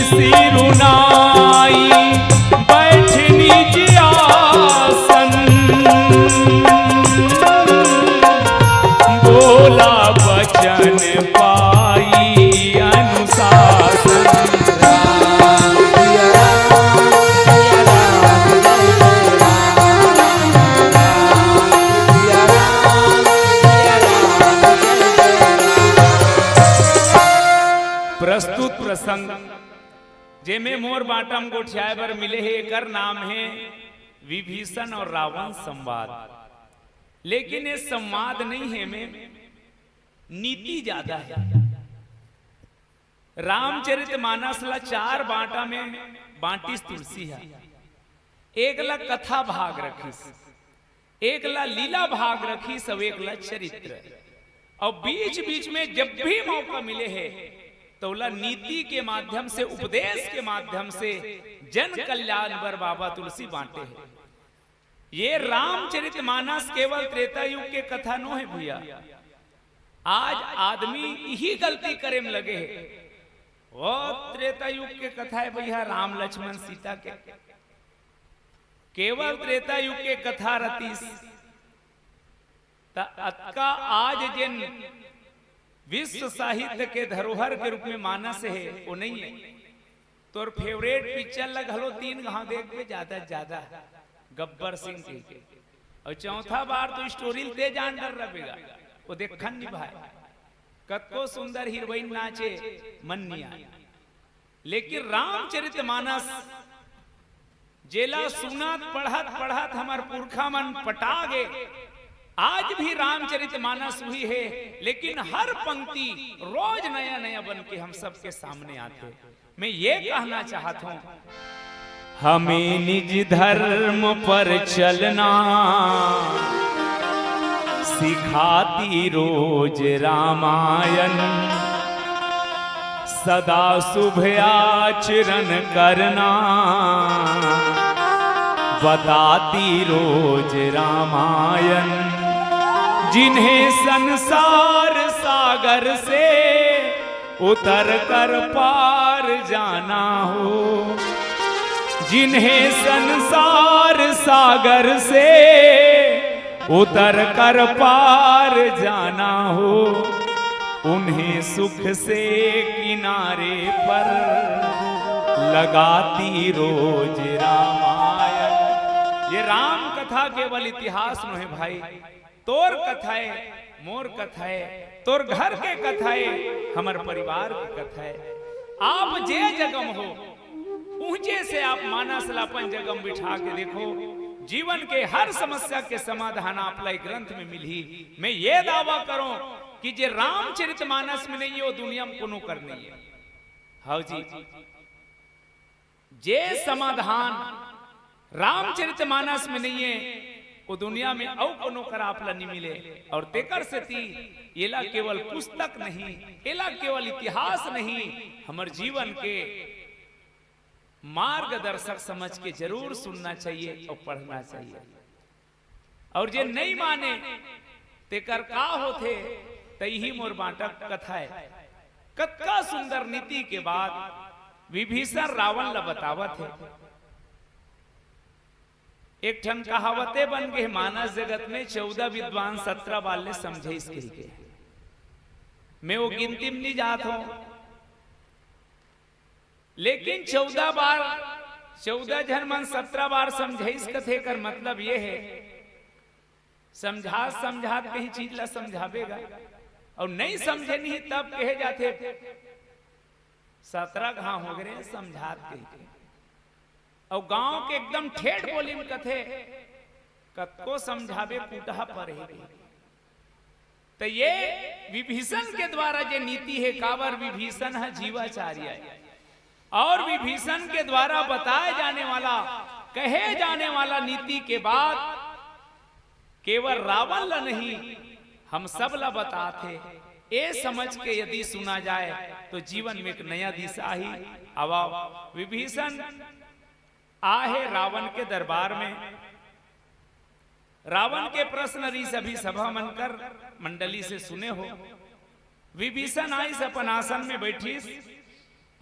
सिरुनाई बैठ निज आसन, बोला वचन पाई अनुशासन। प्रस्तुत प्रसंग जेमे मोर बाटम गोठियाए बर मिले है, एकर नाम है विभीषण और रावण संवाद। लेकिन ये संवाद नहीं है, में नीति ज्यादा है। रामचरितमानस ला 4 बांटा में बांटिस तुलसी है। एक ला कथा भाग रखिस, एक ला लीला भाग रखिस, और एक ला चरित्र। और बीच बीच में जब भी मौका मिले है तो ला नीति के माध्यम से, उपदेश के माध्यम से जन कल्याण पर बाबा तुलसी बांटे हैं। ये रामचरितमानस केवल त्रेता युग के कथा नो है भैया। आज आदमी यही गलती करे में लगे है। वो त्रेता युग के कथा है भैया, राम लक्ष्मण सीता के केवल त्रेता युग के कथा रतीस। अतका आज जिन विश्व साहित्य के धरोहर के रूप में मानस है वो नहीं है। तोर फेवरेट पिक्चर लग हलो 3 गांव देख पे ज्यादा ज्यादा गब्बर सिंह के, और चौथा बार तो स्टोरी ते जान डर रहेगा वो देखन निभाए। कतको सुंदर हीरोइन नाचे मन नहीं आए। लेकिन रामचरितमानस जेला सुनत पढ़त पढ़त हमार पुरखा मन पटा गे। आज भी रामचरितमानस हुई है, लेकिन हर पंक्ति रोज नया नया बन के हम सबके सामने आते। मैं ये कहना चाहता हूं, हमें निज धर्म पर चलना सिखाती रोज रामायण। सदा शुभ आचरण करना बताती रोज रामायण। जिन्हें संसार सागर से उतर कर पार जाना हो, जिन्हें संसार सागर से उतर कर पार जाना हो, उन्हें सुख से किनारे पर लगाती रोज रामायण। ये राम कथा केवल इतिहास न है भाई, तोर कथा है, मोर कथा है, तोर घर के कथा है, हमार परिवार की कथा है। आप जे जगम हो ऊंचे से आप मानस लापन जगम बिठा के देखो, जीवन के हर समस्या के समाधान आप लाई ग्रंथ में मिली। मैं ये दावा करूं कि जे रामचरितमानस में नहीं है वो दुनिया में कोनो कर नहीं है। हाँ जी, जे समाधान रामचरितमानस में नहीं है वो दुनिया में औ कोनो कर आपला नहीं मिले। और तेकर से ती येला केवल पुस्तक नहीं, येला केवल इतिहास नहीं, हमारे जीवन के मार्गदर्शक समझ के जरूर सुनना चाहिए और पढ़ना चाहिए। और जे नहीं माने तेकर का होते तही मोर बाटक कथा है। कतका सुंदर नीति के बाद विभीषण रावण ला बतावत है। एक ठन कहावते बन गए मानस जगत में, 14 विद्वान 17 बाल ने समझे इसके के। मैं वो गिनती में नहीं जाता हूं, लेकिन 14 बार 14 जन मन 17 बार समझे इस कथे कर मतलब ये है, समझा समझात कहीं चीज ला समझावेगा, और नहीं समझे नहीं तब कहे जाते 17 घाव हो गए समझात कही। और गांव के एकदम ठेठ बोली में कथे कतको समझावे कूटहा पर है। तो ये विभीषण के द्वारा जो नीति है, कावर विभीषण है जीवाचार्य, और विभीषण के द्वारा बताए जाने वाला कहे जाने वाला नीति के बाद केवल रावण ला नहीं हम सब ला बताते। ये समझ के यदि सुना जाए तो जीवन में एक नया दिशा ही। अब विभीषण आहे रावण के दरबार में, रावण के प्रश्न री सभी सभा मनकर मंडली से सुने हो। विभीषण आई अपन आसन में बैठी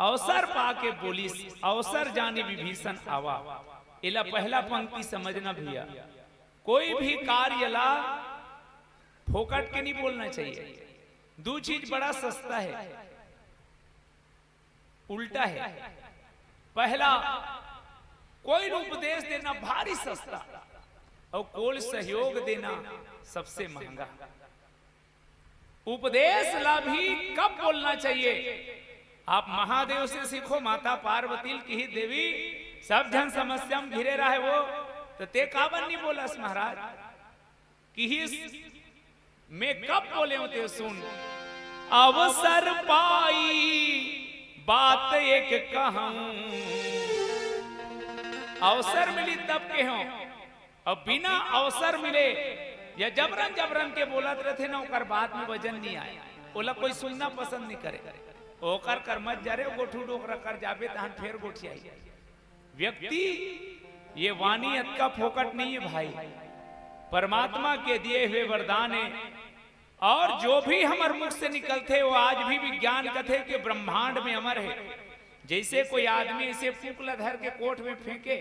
अवसर पाके बोलिस, अवसर जाने विभीषण आवा। इला पहला पंक्ति समझना भैया, कोई भी कार्य ला फोकट के नहीं बोलना चाहिए। दो चीज बड़ा सस्ता है, उल्टा है। पहला, कोई उपदेश देना भारी सस्ता और कोई सहयोग देना सबसे महंगा। उपदेश ला भी कब बोलना चाहिए? आप महादेव से सीखो, माता पार्वती की ही देवी सब जन समस्या में घिरे रहा है वो, तो ते काबन नहीं बोला महाराज कि मैं कब बोले होते सुन। अवसर पाई बात एक कहूं, अवसर मिली तब के हो, और बिना अवसर मिले या जबरन जबरन के बोलत रहते ना, ओकर बाद में वजन नहीं आए, ओला कोई सुनना पसंद नहीं करे। ओकर कर मत जा रे गोठू डोकरा कर जाबे तहन फेर गोठियाई। व्यक्ति ये वाणी अतका फोकट नहीं है भाई, परमात्मा के दिए हुए वरदान है। और जो भी हमारे मुख से निकलते वो आज भी विज्ञान कथे के ब्रह्मांड में अमर है। जैसे कोई आदमी इसे फूकला धर के कोट में फेंके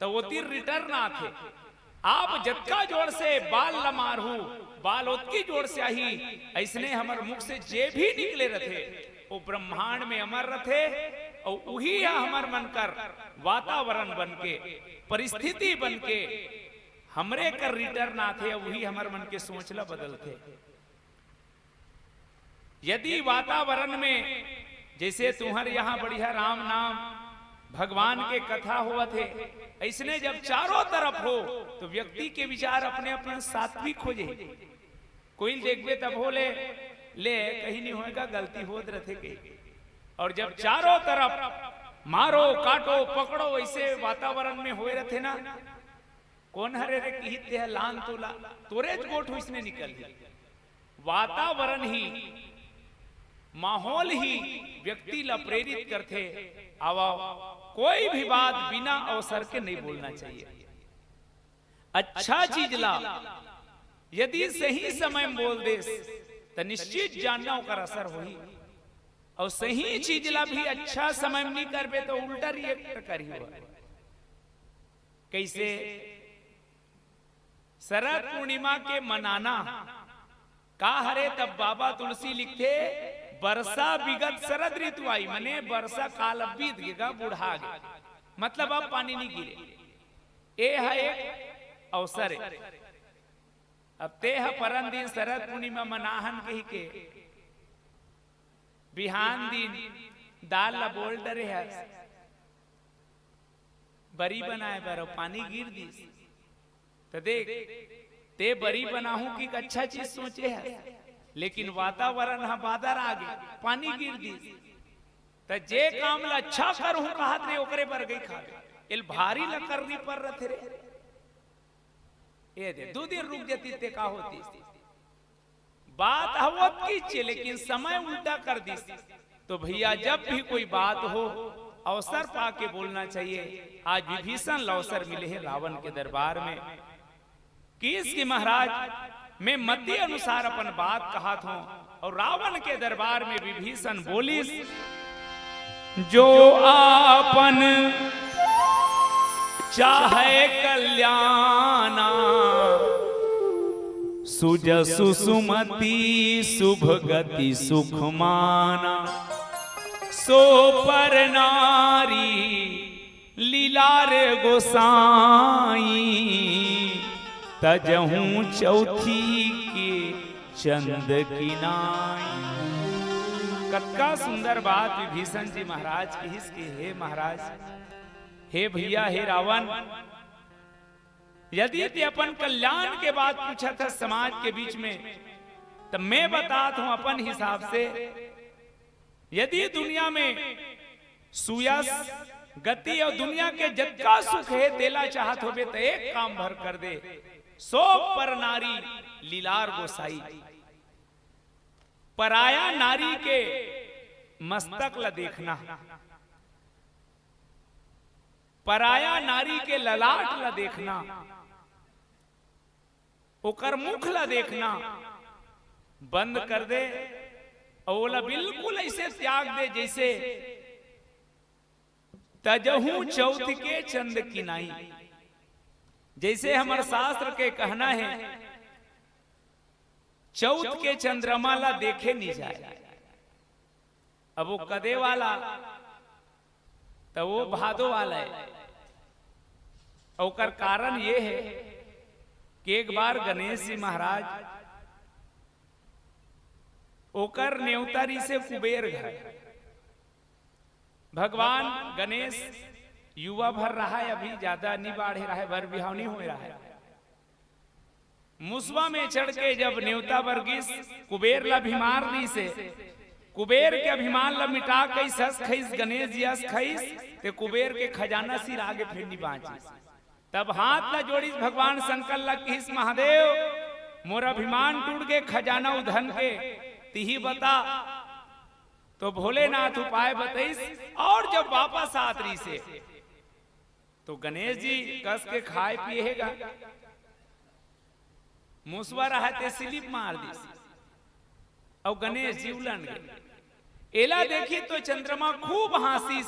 तो वो तीर रिटर्न आते। आप जत्का जोर से बाल ल मारू, बाल ओतकी जोर से आही, ऐसने हमारे मुख से जे भी निकले रथे वो ब्रह्मांड में अमर रथे। और वही हमार मन कर वातावरण बन के, परिस्थिति बन के हमरे कर रिटर्न आते, वही हमारे मन के सोचला बदलते। यदि वातावरण में जैसे तुम्हारे यहाँ बढ़िया राम नाम भगवान के कथा हुआ थे, ऐसने जब चारों तरफ हो तो व्यक्ति के विचार अपने अपने सात्विक हो जाए। कोई देखबे तब हो ले कहीं नहीं होएगा, गलती होत रहे कहीं। और जब चारों तरफ मारो काटो पकड़ो ऐसे वातावरण में हुए रहते ना, कौन हरे रे की है लान तोला तोरे गोठ इसने निकल गया। वातावरण ही, माहौल ही व्यक्ति ला प्रेरित करते। आवा कोई भी बात बिना अवसर के नहीं बोलना चाहिए। अच्छा चीज ला यदि सही समय में बोल दे तो निश्चित जानना ओकर असर होही। और सही चीज ला भी अच्छा समय में नहीं करबे तो उल्टा रिएक्ट करी हुआ। कैसे? शरद पूर्णिमा के मनाना का हरे तब बाबा तुलसी लिखते, वर्षा विगत शरद ऋतु आई, मने वर्षा काल अब बीत गया, बुढ़ा गया, मतलब अब पानी नहीं गिरे। ये है एक अवसर है। अब ते है परम दिन शरद पूर्णिमा मनाहन कही के बिहान दिन दाल ला बोल डरे है बरी बनाए बर पानी गिर दी तो देख ते बरी बनाहू की अच्छा चीज सोचे है, लेकिन वातावरण हा बादर आ गई, पानी गिर दी तो जे काम ला अच्छा करूं कहत रे ओकरे बर गई खा इल भारी ला करनी पर रथे रे। ये दे 2 दिन रुक जाती ते का होती बात हवत की चे, लेकिन समय उल्टा कर दी। तो भैया जब भी कोई बात हो अवसर पाके बोलना चाहिए। आज विभीषण अवसर मिले हैं रावण के दरबार में कि इसके महाराज मैं मध्य अनुसार अपन बात कहा था, और रावण के दरबार में विभीषण बोलिस, जो आपन चाहे कल्याणा सुजसु सुमति शुभ गति सुखमाना, सो पर नारी लीलार गोसाई, तजहूं चौथी के चंद की नाई। कतका सुंदर बात विभीषण जी महाराज की इसके। हे महाराज, हे भैया, हे रावण, यदि ते अपन कल्याण के बात पूछा था समाज के बीच में, तो मैं बताता हूं अपन हिसाब से, यदि दुनिया में सुयस गति और दुनिया के जगका सुख है तेला चाहत होबे तो एक काम भर कर दे, 100 पर नारी लीलार गोसाई। पराया नारी के मस्तक ला देखना, पराया नारी के ललाट ला देखना, ओकर मुख ला देखना बंद कर दे और बोला बिल्कुल ऐसे त्याग दे जैसे तजहू चौथ के चंद की नाई। जैसे हमारे शास्त्र के कहना है चौथ के चंद्रमा ला देखे नहीं जाए। अब वो कदे वाला तो वो भादो वाला है। और कारण ये है कि एक बार गणेश जी महाराज ओकर नेवतारी से कुबेर घर, भगवान गणेश युवा भर रहा है, अभी ज्यादा नहीं बाढ़ रहा है, भर बिहाव नहीं हो रहा है। मुसवा में चढ़ के जब नेवता वर्गीस कुबेर ला भीमार दी से कुबेर के अभिमान ला मिटा कई सस खईस गणेश जी अस खईस ते कुबेर के खजाना सिर आगे फिर नहीं बाँची। तब हाथ ला जोड़ी भगवान शंकर ला किस महादेव मोर अभिमान टूट गए, खजाना उधन के तिही बता। तो भोलेनाथ उपाय बताइस और जब वापस आत रही से तो गणेश जी कस के खाए पिएगा, मुसवा रहते स्लिप मार दी और गणेश जी उलन गए। एला देखी तो चंद्रमा खूब हंसी,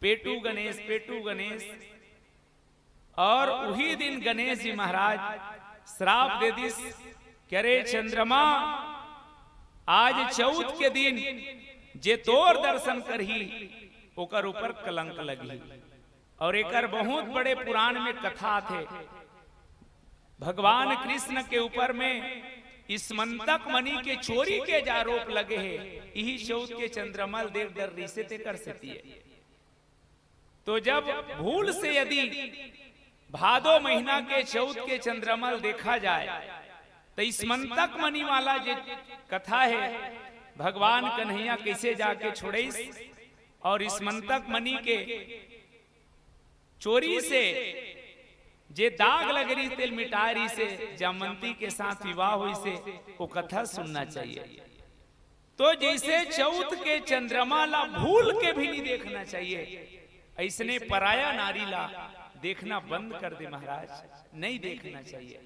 पेटू गणेश पेटू गणेश। और वही दिन गणेश जी महाराज श्राप दे दिस कि अरे चंद्रमा आज चौथ के दिन जे तोर दर्शन करही ओकर ऊपर कलंक लगी। और एकर बहुत बड़े पुराण में कथा थे, भगवान कृष्ण के ऊपर में स्मंतक मणि के चोरी के जो आरोप लगे हैं, यही चौथ के चंद्रमल देव दर रीसे ते कर सकती है। तो जब भूल से यदि भादो महीना के चौथ के चंद्रमल देखा जाए तो स्मंतक मणि वाला जो कथा है, भगवान कन्हैया कैसे जाके छोड़ेस और स्मंतक मणि के चोरी से जे दाग लग रही तेल मिटा रही से जामंती के साथ विवाह हुई से वो कथा सुनना चाहिए। तो जैसे चौथ के चंद्रमा ला भूल के भी नहीं देखना चाहिए, ऐसने पराया नारी ला देखना बंद कर दे महाराज, नहीं देखना चाहिए।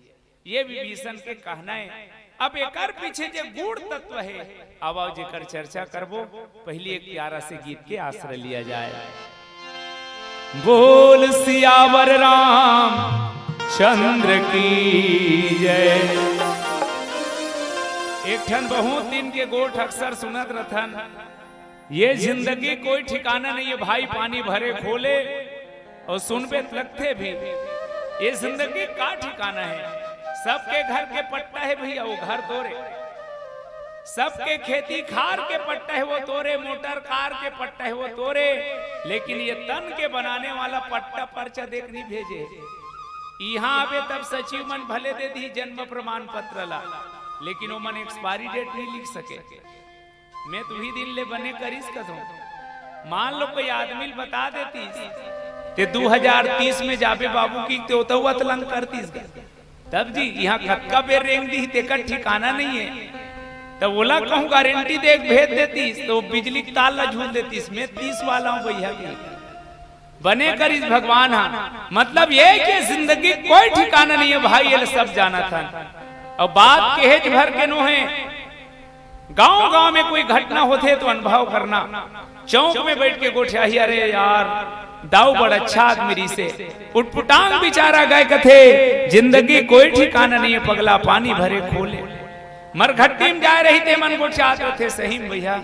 ये विभीषण के कहना है। अब एकर पीछे जो गूढ़ तत्व है आवाज जेकर चर्चा करबो, पहले एक प्यारा से गीत के आश्रय लिया जाए। बोल सियावर राम चंद्र की जय। एक ठन बहुत दिन के गोठ अक्सर सुनत रथन, ये जिंदगी कोई ठिकाना नहीं है भाई, पानी भरे खोले और सुनबे लगते भी। ये जिंदगी का ठिकाना है, सबके घर के पट्टा है भैया वो घर तोरे, सबके खेती खार के पट्टा है वो तोरे, मोटर कार के पट्टा है वो तोरे, लेकिन ये तन के बनाने वाला पट्टा पर्चा देख नहीं भेजे। यहाँ आवे तब सचिव मन भले दे दी जन्म प्रमाण पत्र ला, लेकिन वो मन एक्सपायरी डेट नहीं लिख सके। मैं तू ही दिन ले बने करीस कदों, मान लो कोई आदमी बता देती ते 2030 में जाबे बाबू की तो तलंग करतीस, तब जी यहाँ खक्का पे रेंग दी तेकर ठिकाना नहीं है। तो बोला कहूँ गारंटी दे भेज देतीस तो बिजली ताल ला झूल देतीस। मैं 30 वाला हूँ भैया की बने करीस भगवान। हाँ मतलब ये कि जिंदगी कोई ठिकाना नहीं है भाई, ये सब जाना था। और बात केज भर के नो है, गांव गांव में कोई घटना होते तो अनुभव करना। चौक में बैठ के गोठियाही अरे यार दाऊ बड़ अच्छा आदमी से उठपुटांग बिचारा गए कथे, जिंदगी कोई ठिकाना नहीं है पगला पानी भरे खोले। मरघट्टी में जा रही थे मन गोठियाते थे सही भैया,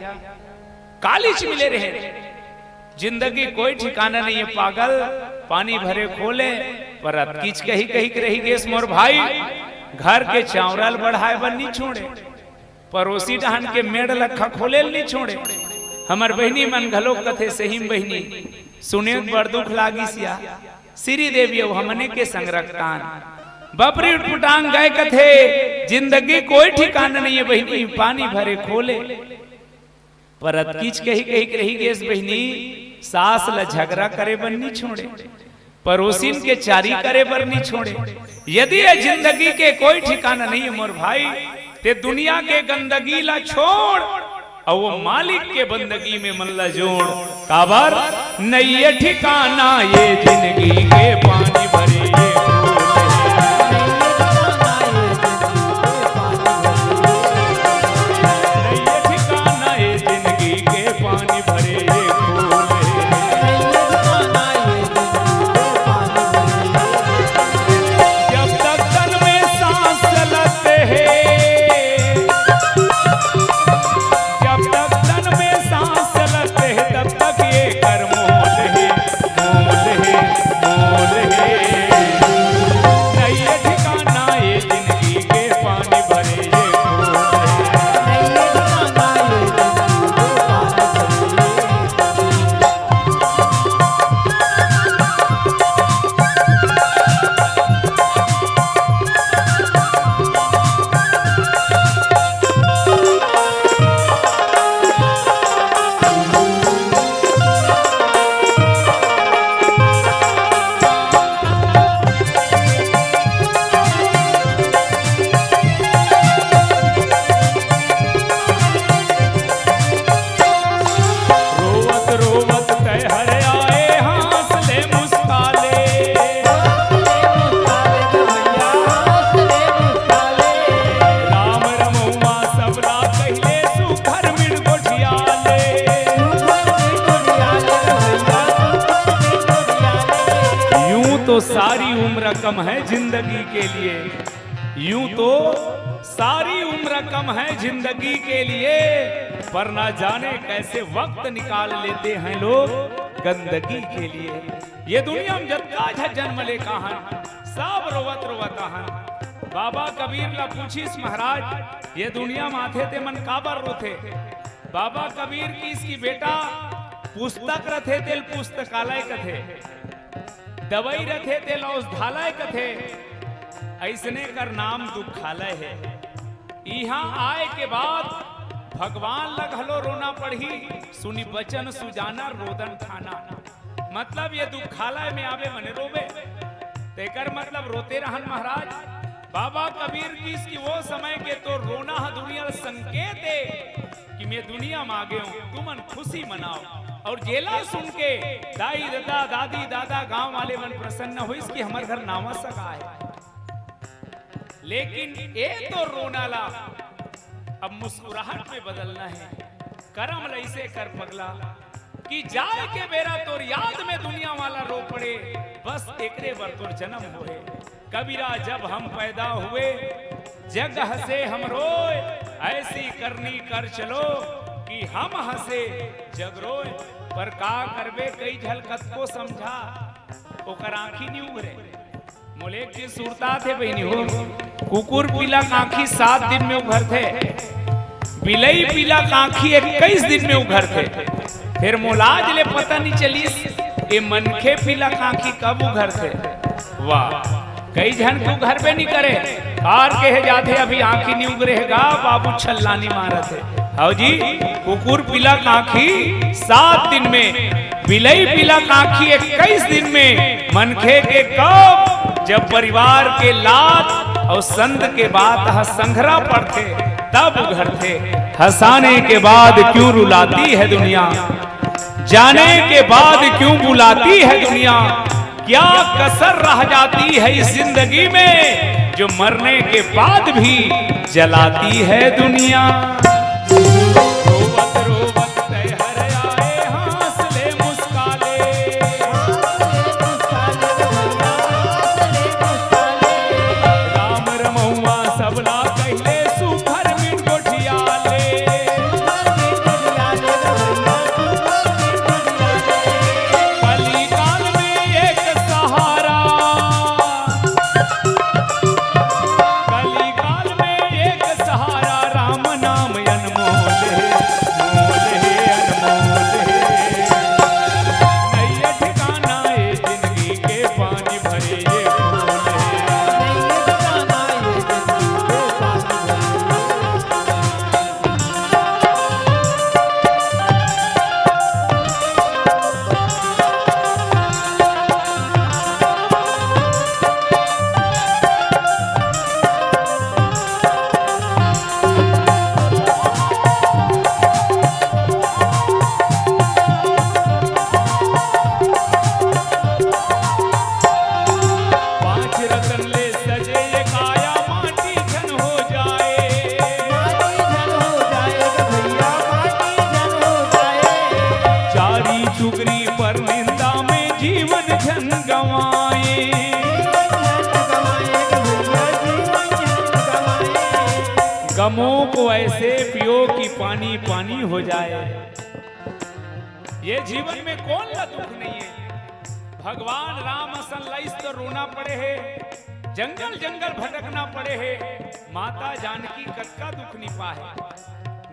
कालीच मिले रहे, जिंदगी कोई ठिकाना नहीं है पागल पानी भरे खोले। पर कीच कही कही रही गेस मोर भाई, घर के चावरल बढ़ाए बन नहीं छोड़े, पड़ोसी डहन के मेड़ लखा खोले नहीं छोड़े। हमर बहनी मन घलो कथे सही बहनी सुने बड़ दुख लागी सिया, श्री देवी हमने के संग रखतान बपरी उठपुटांग गए कथे, जिंदगी कोई ठिकाना नहीं है बहनी पानी भरे खोले। परत कीच कही कही रही गेस बहनी, सास ल झगड़ा करे बन नहीं छोड़े, पड़ोसिन के चारी करे बर नहीं छोड़े। यदि ये जिंदगी के कोई ठिकाना नहीं है मोर भाई, ते दुनिया के गंदगी ला छोड़ और वो मालिक के बंदगी में मन ला जोड़। काबर नहीं ये ठिकाना ये जिंदगी के पानी भरे ये उम्र कम है जिंदगी के लिए, यूं तो सारी उम्र कम है जिंदगी के लिए, पर ना जाने कैसे वक्त निकाल लेते हैं लोग गंदगी के लिए। ये दुनिया में जत्ता झ जन्म ले कहान, सब रोवत रोवत आहन। बाबा कबीर ला पूछीस महाराज ये दुनिया माथे ते मन काबर रोथे। बाबा कबीर की इसकी बेटा पुस्तक रथे तेल पुस्तकालय कथे, दवाई रथे तेल औषधालय कथे, ऐसने कर नाम दुखालय है। यहाँ आए के बाद भगवान लगहलो रोना पड़ी, सुनी बचन सुजाना रोदन खाना। मतलब ये दुखालय में आवे मने रोवे, तेकर मतलब रोते रहन महाराज। बाबा कबीर की इसकी वो समय के तो रोना दुनिया संकेत है कि मैं दुनिया में आ गया हूं, तुमन खुशी मनाओ। और जेला सुन के दाई दादा दादी दादा गांव वाले मन प्रसन्न हो इसकी हमारे घर नावा सका है। लेकिन ये तो रोना ला अब मुस्कुराहट में बदलना है। करम लैसे कर पगला कि जाए के बेरा तोर याद में दुनिया वाला रो पड़े, बस एकरे बर तोर जन्म होए। कबीरा जब हम पैदा हुए जग हंसे हम रोए, ऐसी करनी कर चलो कि हम हंसे जग रोए। पर का करबे कई झलकत को समझा, ओकर आंखी नहीं उगरे। मोले की सुरता थे बहनी हो, कुकुर पीला आंखी 7 दिन में उभर थे, बिलई पीला आंखी 21 दिन में उभर थे। फिर मोलाज ले पता नहीं चली ये मनखे पीला आंखी कब उघर थे। वाह कई जन क्यों घर पे नहीं करे, कार कहे जाते अभी आंखी नहीं उगरेगा बाबू छल्लानी मारा थे। हाउ जी कुकुर पीला आंखी 7 दिन में, बिलई पीला आंखी 21 दिन में, मनखे के कब जब परिवार के लात और संत के बाद संघरा पड़ते तब उघरते। हंसाने के बाद क्यों रुलाती है दुनिया, जाने के बाद क्यों बुलाती है दुनिया, क्या कसर रह जाती है इस जिंदगी में जो मरने के बाद भी जलाती है दुनिया। रोवत रोवत तैहर आए हंसले मुस्काले, राम रमौआ सबला कहले सुभर मिन गोठियाले, कली काल में एक सहारा, कली काल में एक सहारा, राम नाम अनमोल है, मोल है अनमोल है। नैया ठिकाना है जिंदगी के पानी भरे ये फूल है। पांच रतन ले सजे ये काया माटी झन हो जाए, चारी चुगरी पर निंदा में जीवन झन गंवाए। गमों को ऐसे पियो कि पानी पानी हो जाए। ये जीवन में कौन ला दुख नहीं है। भगवान राम असनलाइस तो रोना पड़े है, जंगल जंगल भटकना पड़े है, माता जानकी कटका दुख नहीं पाए।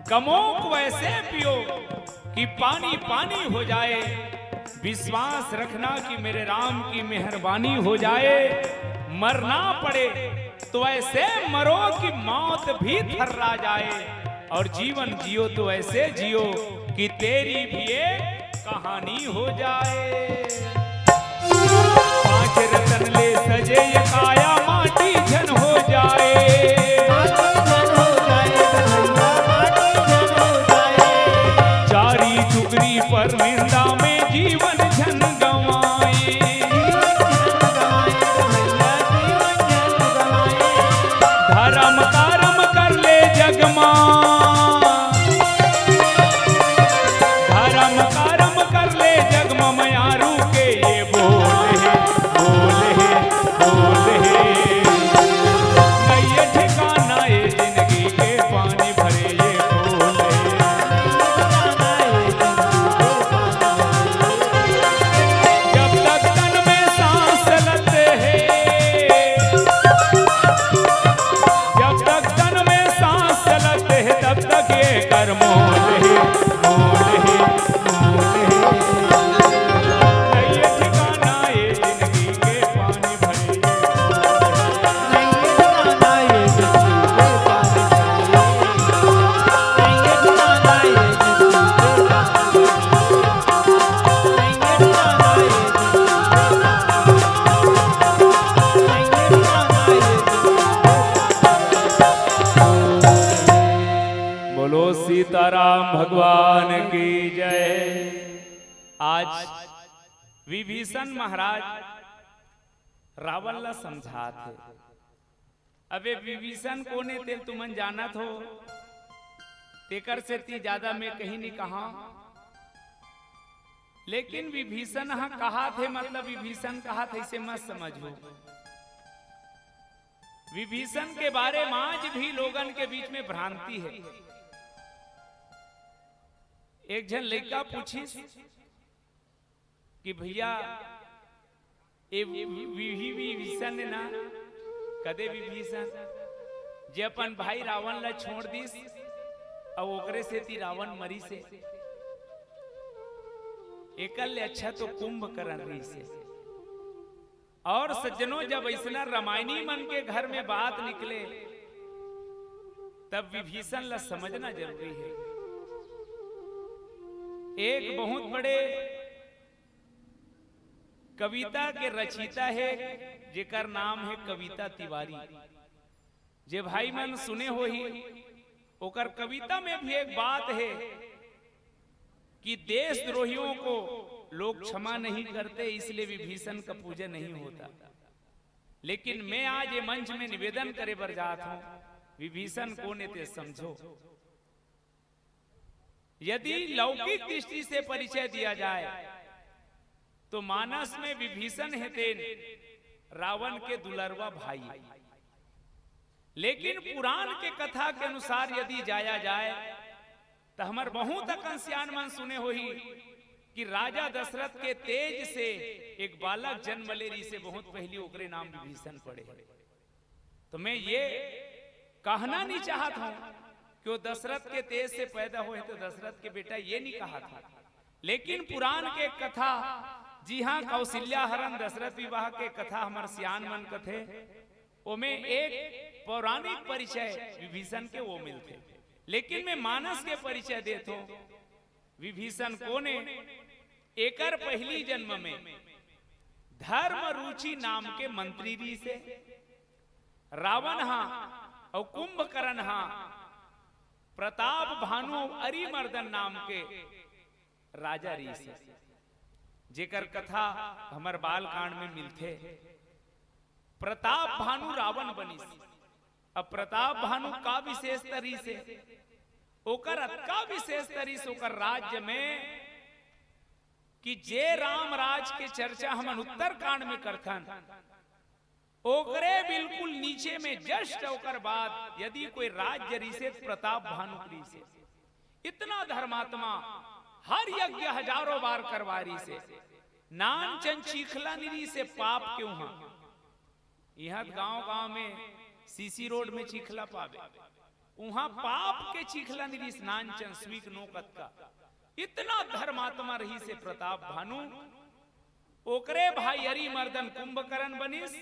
गमों को ऐसे पियो कि पानी पानी हो जाए, विश्वास रखना कि मेरे राम की मेहरबानी हो जाए। मरना पड़े तो ऐसे मरो कि मौत भी थर्रा जाए, और जीवन जियो तो ऐसे जियो कि तेरी भी एक कहानी हो जाए। पांच रतन ले सजे ये काया माटी झन हो जाए, चारी चुगरी पर निंदा में जीवन झन गंवाए। धर्म कर्म कर ले जगमा, धर्म कर्म कर ले जगमा, मयारू के ये बोल है बोल है आज विभीषण महाराज रावण ला समझात है। अबे विभीषण कोने तेल तुमन जानत हो, तेकर से ती ज्यादा मैं कहीं नहीं कहा, लेकिन विभीषण हाँ कहा थे, मतलब विभीषण कहा थे इसे मत समझो। विभीषण के बारे में आज भी लोगन के बीच में भ्रांति है। एक जन लड़का पूछी कि भैया ए विभीषण ने ना कदे विभीषण जे अपन भाई रावण ला छोड़ दिस और ओकरे से ती रावण मरी से एकल अच्छा तो कुंभकर्ण रही से। और सज्जनों जब ऐसा रामायणी मन के घर में बात निकले तब विभीषण ला समझना जरूरी है। एक बहुत बड़े कविता के रचयिता है जेकर नाम है कविता तिवारी, जे भाई मन सुने हो ही। ओकर कविता में भी एक बात है कि देशद्रोहियों को लोग क्षमा नहीं करते, इसलिए विभीषण का पूजा नहीं होता। लेकिन मैं आज ये मंच में निवेदन करे बर जात हूं, विभीषण को ने समझो। यदि लौकिक दृष्टि से परिचय दिया जाए तो मानस में विभीषण हेतेन रावण के दुलरवा भाई, लेकिन पुराण के कथा के अनुसार यदि जाया जाए तो हमार बहुत कंसियान मन सुने हो ही कि राजा दशरथ के तेज से एक बालक जन्म ले रही से बहुत पहले ओकरे नाम विभीषण पड़े। तो मैं ये कहना नहीं चाहता हूं कि वो दशरथ के तेज से पैदा हुए तो दशरथ के बेटा, ये नहीं कहा था। लेकिन पुराण के कथा, जी हाँ, कौशल्या हरण दशरथ विवाह के कथा हमार सियान मन कथे, ओमे एक पौराणिक परिचय विभीषण के वो मिलते। लेकिन मैं मानस के परिचय देता हूं। विभीषण को ने एकर पहली जन्म में धर्म रुचि नाम के मंत्री री से रावण हा और कुंभकर्ण हा प्रताप भानु अरिमर्दन नाम के राजा री से, जेकर कथा हमार बाल कांड में मिलते। प्रताप भानु रावण बनी। अब प्रताप भानु का विशेष तरी से ओकर अतका विशेष तरी से ओकर राज्य में कि जे राम राज के चर्चा हम उत्तर कांड में करथन, ओकरे बिल्कुल नीचे में जस्ट ओकर बाद यदि कोई राज्य रिसे प्रताप भानु रिसे। इतना धर्मात्मा, हर यज्ञ हजारों बार करवारी से, नान चन चीखला निरी से पाप क्यों हा। यह गांव गांव में सीसी रोड में चीखला पावे, वहां पाप के चीखला निरी स्नान चन स्वीक नोकत का। इतना धर्मात्मा रही से प्रताप भानु। ओकरे भाई अरिमर्दन कुंभकर्ण बनिस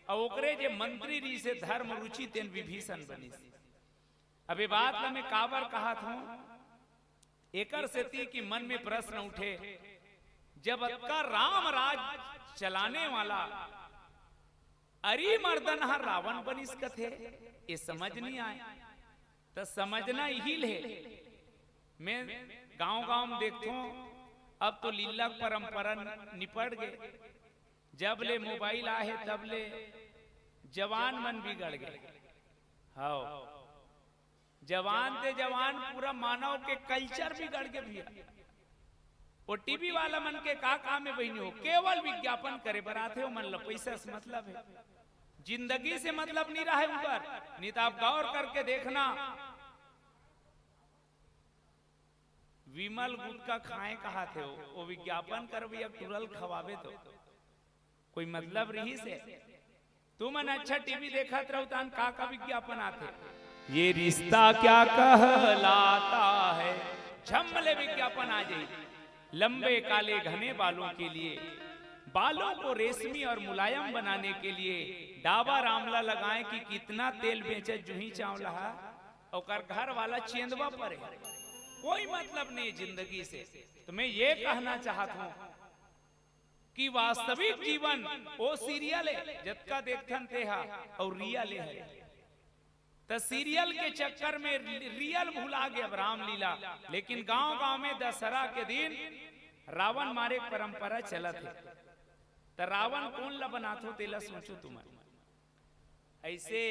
और ओकरे जे मंत्री री से धर्म रुचि तेन विभीषण बनिस। अबे बात ला मैं काबर कहा था, एकर से ती की मन में प्रश्न उठे, जब अक्का राम राज चलाने वाला अरिमर्दन हर रावण बनिस कथे, ये समझ नहीं आए। तो समझना ही ले। मैं गांव गांव में देखता हूं, अब तो लीला परंपरा निपट गए। जब ले मोबाइल आए तब ले जवान मन बिगड़ गए। हाँ, जवान ते जवान पूरा मानव के कल्चर बिगड़ के भी। वो टीवी वाला मन के का काम में बहनी हो, केवल विज्ञापन करे बराते हो, मन ला पैसा से मतलब है, जिंदगी से मतलब नहीं रहा है ऊपर। नहीं तो आप गौर करके देखना, विमल गुटका खाए कहा थे वो विज्ञापन कर भैया तुरल खवावे तो कोई मतलब रही से। तुम अच्छा टीवी देखा रहो तान का विज्ञापन आते, ये रिश्ता क्या कहलाता है, झम्मले विज्ञापन आ जाए। लंबे काले घने बालों के लिए, बालों को रेशमी और मुलायम बनाने के लिए डाबर आंवला लगाएं कि कितना तेल बेचे जूही चावला और घर वाला चेंदवा पड़े। कोई मतलब नहीं जिंदगी से। तो मैं ये कहना चाहता हूं कि वास्तविक जीवन वो सीरियल है जतका देखथन तेहा और रियल है। तो सीरियल के चक्कर में रियल भुला गया रामलीला। लेकिन गांव गांव में दशहरा के दिन रावण मारे परंपरा चलत है। तो रावण कौन ला बनाथो तेला सोचो तुम। ऐसे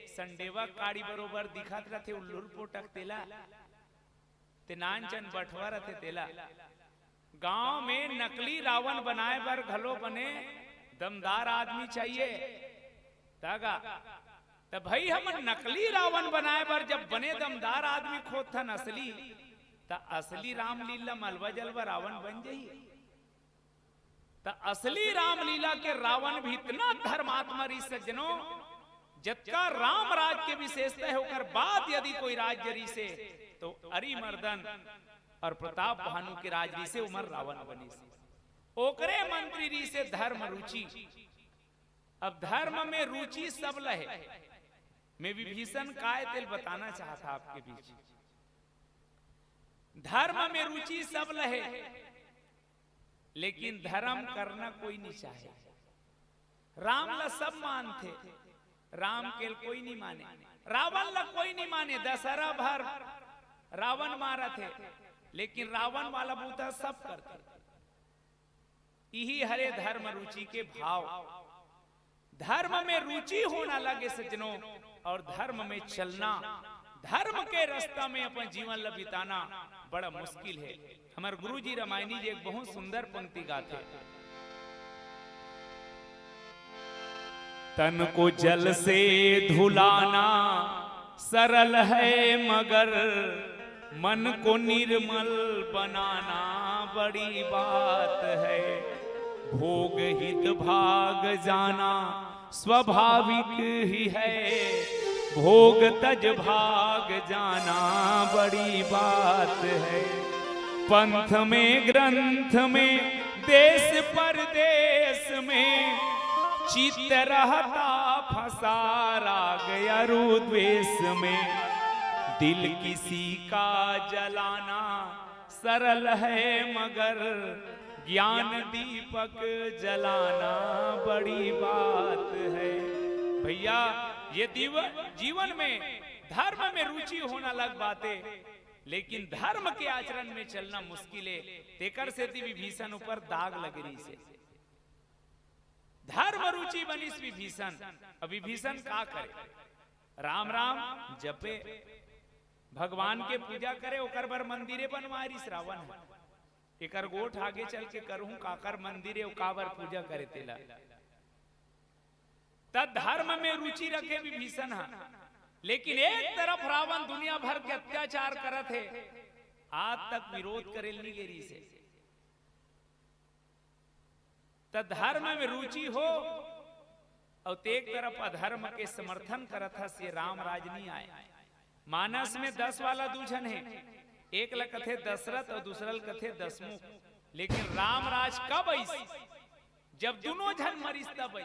संडेवा काड़ी बरोबर दिखत रहे उल्लूर पोटक तेला ते नानचन बटवा रहे तेला। गांव में नकली रावण बनाए बर घलो बने दमदार आदमी चाहिए तागा। तो भाई हम नकली रावण बनाए बर जब बने दमदार आदमी खोद था असली, तो असली रामलीला मलबा जलवा रावण बन जाइए। तो असली रामलीला के रावण भी इतना धर्मात्मा री सज्जनों, जबका राम राज के विशेषता है होकर बाद यदि कोई राज्य री से तो अरिमर्दन और प्रताप भानु के राजरी से उमर रावण बनी से ओकरे मंत्री री से धर्म रुचि। अब धर्म में रुचि सब लहे। मैं विभीषण काय तेल बताना चाहता आपके बीच। धर्म में रुचि सब लहे, लेकिन धर्म करना कोई नहीं चाहे। राम ला सब मानते, राम के कोई नहीं माने। रावण ला कोई नहीं माने। दशहरा भर रावण मारा थे, लेकिन रावण वाला बूता सब करते। यही हरे धर्म रुचि के भाव। धर्म में रुचि होना लगे सज्जनों, और धर्म में चलना, धर्म के रास्ता में अपन जीवन ला बिताना बड़ा मुश्किल है। हमारे गुरुजी रामायणी जी एक बहुत सुंदर पंक्ति गाते। तन को जल से धुलाना सरल है, मगर मन को निर्मल बनाना बड़ी बात है। भोग हित भाग जाना स्वाभाविक ही है, भोग तज भाग जाना बड़ी बात है। पंथ में ग्रंथ में देश परदेश में चित्त रहता फंसा राग अरुद्वेष में। दिल किसी का जलाना सरल है, मगर ज्ञान दीपक जलाना बड़ी बात है। भैया ये जीवन में धर्म में रुचि होना अलग बात है, लेकिन धर्म के आचरण में चलना मुश्किल है। तेकर से विभीषण ऊपर दाग लगरी से धर्म रुचि बनिस विभीषण। अब विभीषण का करे? राम राम जपे, भगवान के पूजा करे, ओकर बर मंदिरे बनवारी श्रावण। एकर गोठ आगे चल के करहूं काकर मंदिरे काबर पूजा करे तेला। तद धर्म में रुचि रखे विभीषण। लेकिन एक तरफ रावण दुनिया भर के अत्याचार करत है, आज तक विरोध करे नहीं गेरी से। तद धर्म में रुचि हो और एक तरफ अधर्म के समर्थन करत है, से राम राज नहीं आए। मानस में 10 वाला दूजन है, एक ला कथे दशरथ और दूसरा कथे दशमुख। लेकिन राम राज कब आई? जब दोनों जन मरीस तब आई।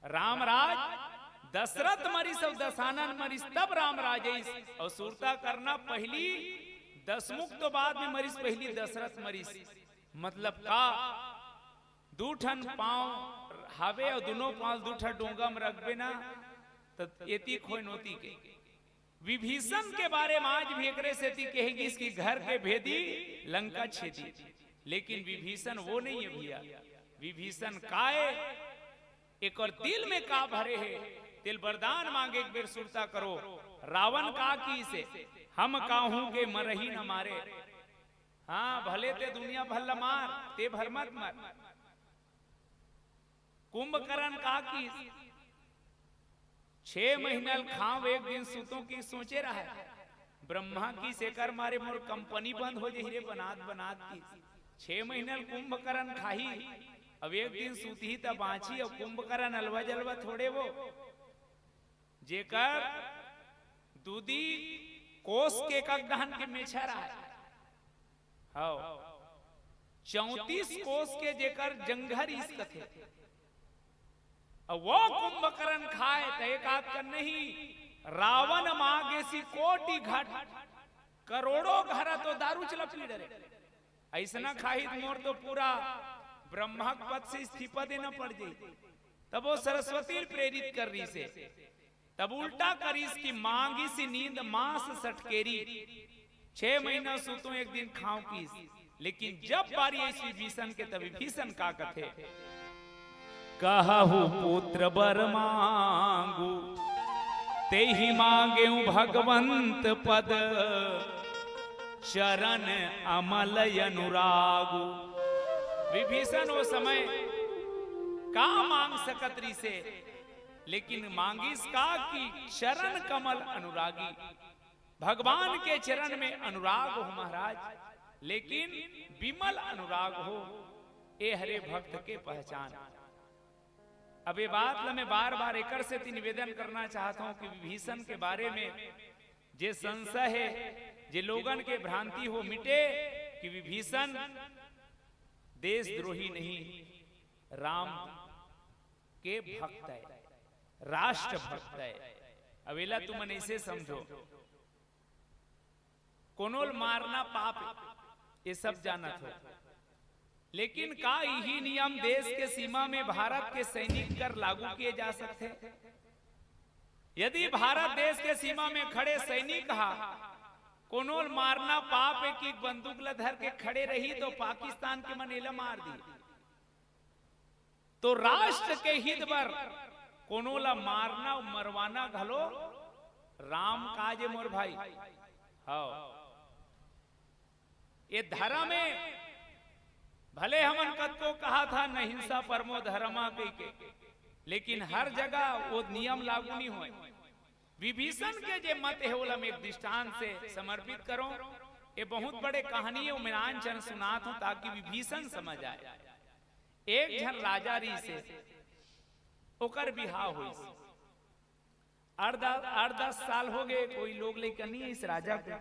राम राज दशरथ मरीस और दशानन मरीस तब राम राज आई। और सुरता करना पहली दशमुख तो बाद में मरीस, पहली दशरथ मरीस। मतलब का दूठन पांव हावे और दोनों पांव दूठा डोंगा में रखबे ना तो एती खोई नोती के। विभीषण के बारे में आज भी एकरे से कहेगी इसकी घर के भेदी लंका छेदी। लेकिन विभीषण वो नहीं है भैया। विभीषण काए एक और दिल में का भरे है, दिल वरदान मांगे एक बेर सुरता करो। रावण का की से हम काहू के मरही न मारे। हाँ भले ते दुनिया भल मार, ते भर मत मार। कुंभकर्ण का की 6 महीना खाव एक दिन सुतों की सोचे रहा है। ब्रह्मा की सेकर मारे मोर कंपनी बंद हो जाए बनात बनात की। 6 महीना कुंभकर्ण खाही, अब एक दिन सूती तब बाँची। और कुंभकर्ण अलवा जलवा थोड़े वो जेकर दूधी कोस के दहन के मेछा रहा है। 34 कोस के जेकर जंघर इस कथे। अब वो कुंभकर्ण खाए तो एक आध कर नहीं, रावण मांगे सी कोटि घट करोड़ों घर तो दारू चला पी डरे। ऐसा खाही मोर तो पूरा ब्रह्मा पद से इस्तीफा देना पड़ जाए। तब वो सरस्वती प्रेरित कर रही से तब उल्टा करीस की मांगी सी नींद मांस सटकेरी, 6 महीना सूतो एक दिन खाओ की। लेकिन जब बारी आई विभीषण के तब विभीषण का कथे, कहु पुत्र बर मांगू ते ही मांगे भगवंत पद, चरण अमल अनुरागु। विभीषण वो समय का मांग सकतरी से, लेकिन मांगिस का कि चरण कमल अनुरागी, भगवान के चरण में अनुराग हो महाराज, लेकिन विमल अनुराग हो, ए हरे भक्त के पहचान। अब ये बात मैं बार बार एकर से निवेदन करना चाहता हूं कि विभीषण के बारे में जे संशय है, जे लोगन के भ्रांति हो, मिटे कि विभीषण देशद्रोही नहीं, राम के भक्त है, राष्ट्र भक्त है। अवेला तुम ऐसे समझो, कोनोल मारना पाप, ये सब जानत हो, लेकिन का यही नियम देश के सीमा में भारत के सैनिक कर लागू किए जा सकते? यदि भारत देश के सीमा में खड़े सैनिक कोनोल मारना पाप है कि बंदूक धर के खड़े रही तो पाकिस्तान के मनेला मार दी, तो राष्ट्र के हित पर कोनोला मारना मरवाना घलो राम काज मोर भाई। हाँ, ये धर्म में भले हमन कद को कहा था न हिंसा परमो धर्मा के, लेकिन हर जगह वो नियम लागू नहीं हुए। विभीषण के जे मत है ओला में एक दृष्टांत से समर्पित करो। ये बहुत बड़े कहानी मिलांचन सुनात हूं ताकि विभीषण समझ आए। एक जन राजा री से ओकर बिहाव हुई, 8-10 साल हो गए, कोई लोग लेकर नहीं है इस राजा को,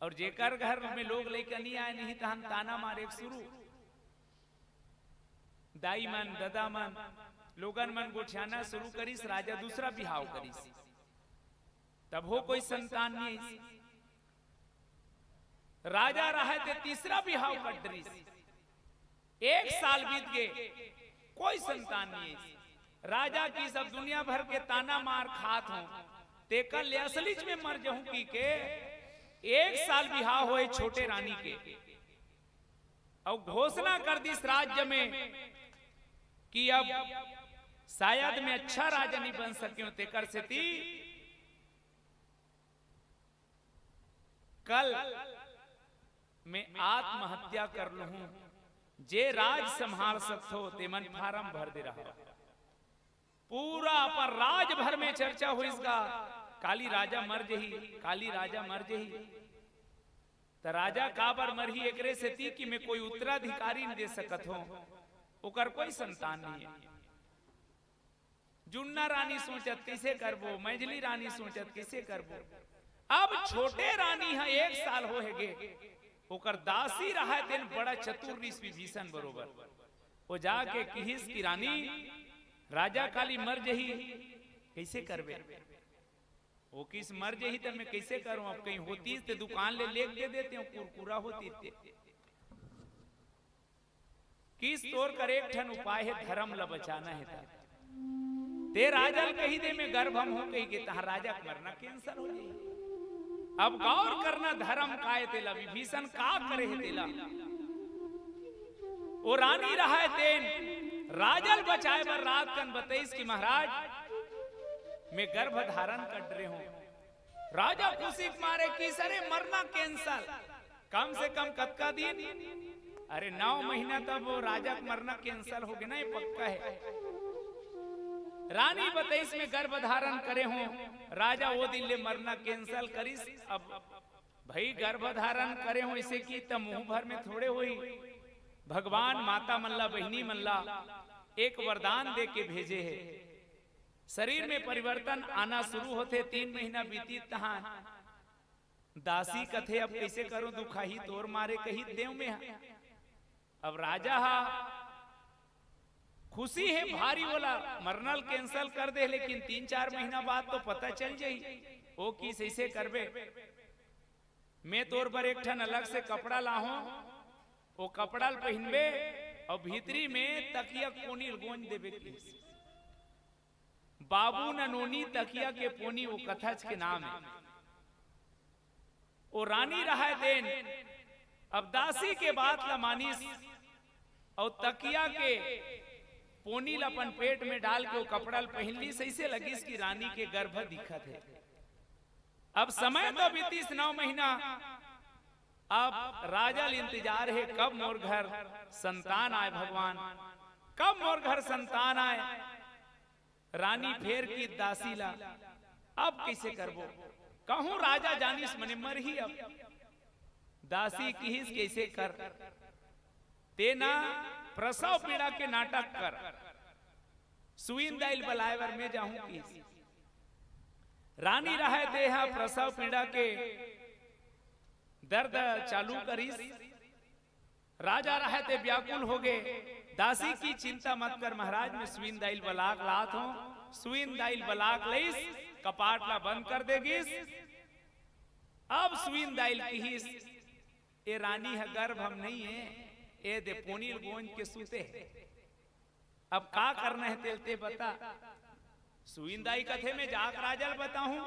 और जेकर घर में लोग लेकर नहीं आए नहीं तो हम ताना मारे शुरू, दाई मन दादा मन लोगन मन गोठियाना शुरू करीस, राजा दूसरा बिहाव करीस, तब हो कोई संतान नहीं, राजा रहे थे तीसरा बिहाव कर डरीस, 1 साल बीत गए कोई संतान नहीं, राजा की सब दुनिया भर के ताना मार खात हूं, तेकर ले असलीच में मर जाऊं की के 1 साल बिहाव हुए छोटे रानी के, और घोषणा कर दी इस राज्य में कि अब शायद मैं अच्छा राजा नहीं बन सकी, तेकर से थी कल मैं आत्महत्या कर लूं, जे राज संभाल सकते हो ते मन फार्म भर दे रहा। पूरा पर राज भर में चर्चा हुई इसका, काली राजा मर जही, काली राजा मर जही, तो राजा काबर मर ही एकरे से थी कि मैं कोई उत्तराधिकारी नहीं दे सकत हूं, ओकर कोई संतान नहीं है। जुन्ना रानी सोचत कैसे करबो, मैझली रानी सोचत कैसे करबो, अब छोटे रानी है 1 साल हो है गे, ओकर दासी रहा दिन बड़ा चतुर विभीषण बरोबर, वो जाके किहिस की रानी राजा काली मर जही कैसे करबे, वो किस मर जही तो मैं कैसे करूं, अब कहीं होती तो दुकान ले दे देते हो, कुरकुरा होती थे, किस तोर कर एक ठन उपाय है, धर्म ला बचाना है, ते राजा कही दे मैं गर्भ हम हो कही के तहां राजा मरना कैंसल हो जाए। अब गौर करना धर्म काय तेला, विभीषण का करे है तेला, वो रानी रहा है तेन राजल बचाए बर रात कन बताइस कि महाराज मैं गर्भ धारण कर रहे हूं, राजा खुशी मारे कि सरे मरना कैंसल, कम से कम कतका दिन, अरे 9 महीना तब वो राजा मरना कैंसल हो गया ना, ये पक्का है। रानी बताइस में गर्भ धारण करे हो, राजा वो दिन ले मरना कैंसल करिस, अब भाई गर्भ धारण करे हो इसे की तब मुंह भर में थोड़े हुई, भगवान माता मल्ला बहिनी मल्ला एक वरदान दे के भेजे है, शरीर में परिवर्तन आना शुरू होते, 3 महीना बीती तहां दासी कथे अब कैसे करूं, दुखाही तोर मारे कही देव में, अब राजा खुशी है भारी वाला मरनल कैंसल कर दे, लेकिन 3-4 महीना बाद तो पता चल जाई वो किस ऐसे करबे, मैं तोर पर एक ठन अलग से कपड़ा लाहूं, वो कपड़ा पहनबे और भीतरी में तकिया कोनी गोंज देबे, बाबू ननोनी तकिया के पोनी वो कथच के नाम है। वो रानी रहा देन अब दासी के बात ला मानिस और तकिया के पोनी अपन पेट में डाल के वो कपड़ा पहन ली सही लगी कि रानी के गर्भ दिखत है। अब समय तो बीतीस 9 महीना। अब राजा इंतजार है कब मोर घर संतान आए, भगवान कब मोर घर संतान आए। रानी फेर की दासी ला अब कैसे करबो, कहूं राजा जानिस मने मर ही। अब दासी की कैसे कर, तेना प्रसव पीड़ा के नाटक कर, सुईन दाइल बलायवर में जाऊं की। रानी रहे देहा प्रसव पीड़ा के दर्द चालू करीस। राजा रहे ते व्याकुल हो गए। दासी की चिंता मत कर महाराज, मैं सुईन दाइल बलाक लात हूं। सुईन दाइल बलाक लईस, कपाट ला बंद कर देगिस। अब सुईन दाइल कीहिस, ए रानी है गर्भ हम नहीं है, ए दे पोनील गोंज के सूते है। अब का करना है तेलते बता। सुईन दाई कथे में जाक राजल बताऊं,